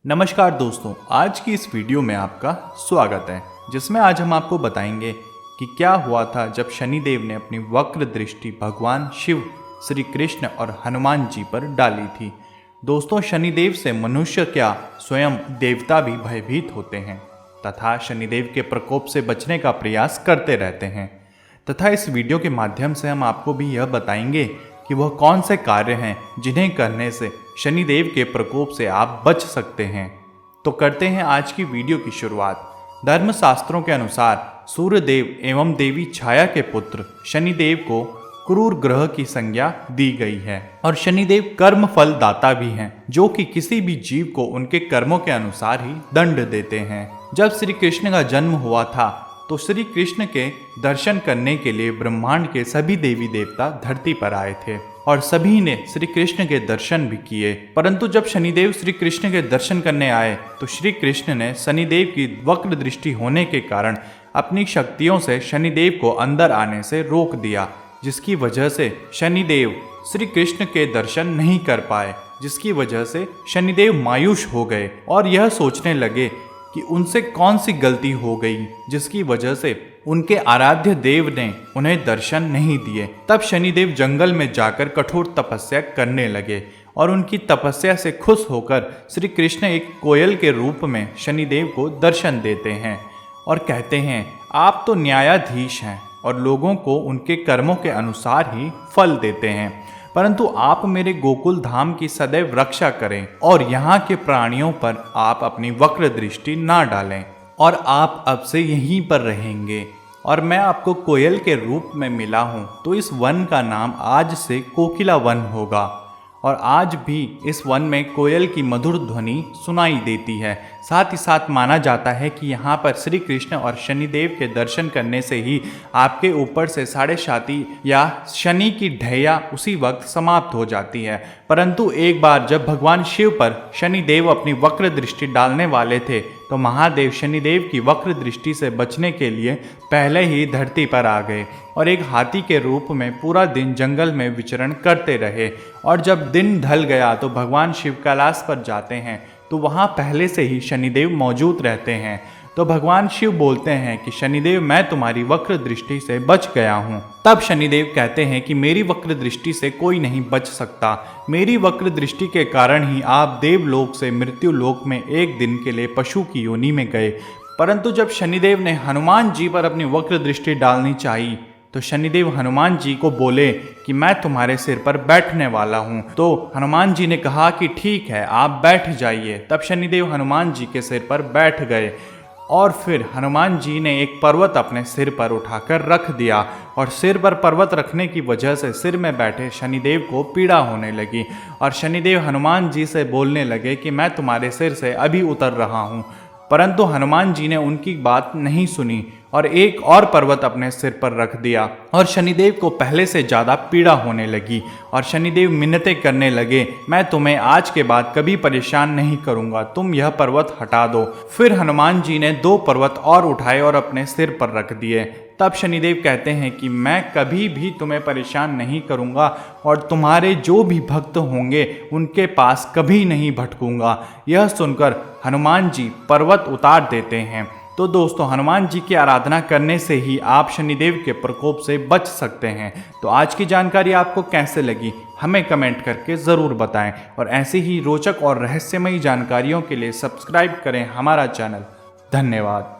नमस्कार दोस्तों, आज की इस वीडियो में आपका स्वागत है, जिसमें आज हम आपको बताएंगे कि क्या हुआ था जब शनिदेव ने अपनी वक्र दृष्टि भगवान शिव, श्री कृष्ण और हनुमान जी पर डाली थी। दोस्तों, शनिदेव से मनुष्य क्या स्वयं देवता भी भयभीत होते हैं तथा शनिदेव के प्रकोप से बचने का प्रयास करते रहते हैं। तथा इस वीडियो के माध्यम से हम आपको भी यह बताएंगे कि वह कौन से कार्य हैं जिन्हें करने से शनिदेव के प्रकोप से आप बच सकते हैं। तो करते हैं आज की वीडियो की शुरुआत। धर्मशास्त्रों के अनुसार सूर्यदेव एवं देवी छाया के पुत्र शनिदेव को क्रूर ग्रह की संज्ञा दी गई है और शनिदेव कर्म फल दाता भी हैं, जो कि किसी भी जीव को उनके कर्मों के अनुसार ही दंड देते हैं। जब श्री कृष्ण का जन्म हुआ था तो श्री कृष्ण के दर्शन करने के लिए ब्रह्मांड के सभी देवी देवता धरती पर आए थे और सभी ने श्री कृष्ण के दर्शन भी किए। परंतु जब शनिदेव श्री कृष्ण के दर्शन करने आए तो श्री कृष्ण ने शनिदेव की वक्र दृष्टि होने के कारण अपनी शक्तियों से शनिदेव को अंदर आने से रोक दिया, जिसकी वजह से शनिदेव श्री कृष्ण के दर्शन नहीं कर पाए, जिसकी वजह से शनिदेव मायूस हो गए और यह सोचने लगे कि उनसे कौन सी गलती हो गई जिसकी वजह से उनके आराध्य देव ने उन्हें दर्शन नहीं दिए। तब शनिदेव जंगल में जाकर कठोर तपस्या करने लगे और उनकी तपस्या से खुश होकर श्री कृष्ण एक कोयल के रूप में शनिदेव को दर्शन देते हैं और कहते हैं, आप तो न्यायाधीश हैं और लोगों को उनके कर्मों के अनुसार ही फल देते हैं, परंतु आप मेरे गोकुल धाम की सदैव रक्षा करें और यहाँ के प्राणियों पर आप अपनी वक्र दृष्टि ना डालें और आप अब से यहीं पर रहेंगे और मैं आपको कोयल के रूप में मिला हूँ, तो इस वन का नाम आज से कोकिला वन होगा और आज भी इस वन में कोयल की मधुर ध्वनि सुनाई देती है। साथ ही साथ माना जाता है कि यहाँ पर श्री कृष्ण और शनिदेव के दर्शन करने से ही आपके ऊपर से साढ़े साती या शनि की ढैया उसी वक्त समाप्त हो जाती है। परंतु एक बार जब भगवान शिव पर शनिदेव अपनी वक्र दृष्टि डालने वाले थे तो महादेव शनिदेव की वक्र दृष्टि से बचने के लिए पहले ही धरती पर आ गए और एक हाथी के रूप में पूरा दिन जंगल में विचरण करते रहे। और जब दिन ढल गया तो भगवान शिव कैलाश पर जाते हैं तो वहाँ पहले से ही शनिदेव मौजूद रहते हैं। तो भगवान शिव बोलते हैं कि शनिदेव, मैं तुम्हारी वक्र दृष्टि से बच गया हूँ। तब शनिदेव कहते हैं कि मेरी वक्र दृष्टि से कोई नहीं बच सकता, मेरी वक्र दृष्टि के कारण ही आप देवलोक से मृत्यु लोक में एक दिन के लिए पशु की योनि में गए। परंतु जब शनिदेव ने हनुमान जी पर अपनी वक्र दृष्टि डालनी चाहिए तो शनिदेव हनुमान जी को बोले कि मैं तुम्हारे सिर पर बैठने वाला हूँ। तो हनुमान जी ने कहा कि ठीक है, आप बैठ जाइए। तब शनिदेव हनुमान जी के सिर पर बैठ गए और फिर हनुमान जी ने एक पर्वत अपने सिर पर उठाकर रख दिया और सिर पर पर्वत रखने की वजह से सिर में बैठे शनिदेव को पीड़ा होने लगी और शनिदेव हनुमान जी से बोलने लगे कि मैं तुम्हारे सिर से अभी उतर रहा हूँ। परंतु हनुमान जी ने उनकी बात नहीं सुनी और एक और पर्वत अपने सिर पर रख दिया और शनिदेव को पहले से ज़्यादा पीड़ा होने लगी और शनिदेव मिन्नतें करने लगे, मैं तुम्हें आज के बाद कभी परेशान नहीं करूँगा, तुम यह पर्वत हटा दो। फिर हनुमान जी ने 2 पर्वत और उठाए और अपने सिर पर रख दिए। तब शनिदेव कहते हैं कि मैं कभी भी तुम्हें परेशान नहीं करूँगा और तुम्हारे जो भी भक्त होंगे उनके पास कभी नहीं भटकूँगा। यह सुनकर हनुमान जी पर्वत उतार देते हैं। तो दोस्तों, हनुमान जी की आराधना करने से ही आप शनिदेव के प्रकोप से बच सकते हैं। तो आज की जानकारी आपको कैसे लगी हमें कमेंट करके ज़रूर बताएं और ऐसी ही रोचक और रहस्यमयी जानकारियों के लिए सब्सक्राइब करें हमारा चैनल। धन्यवाद।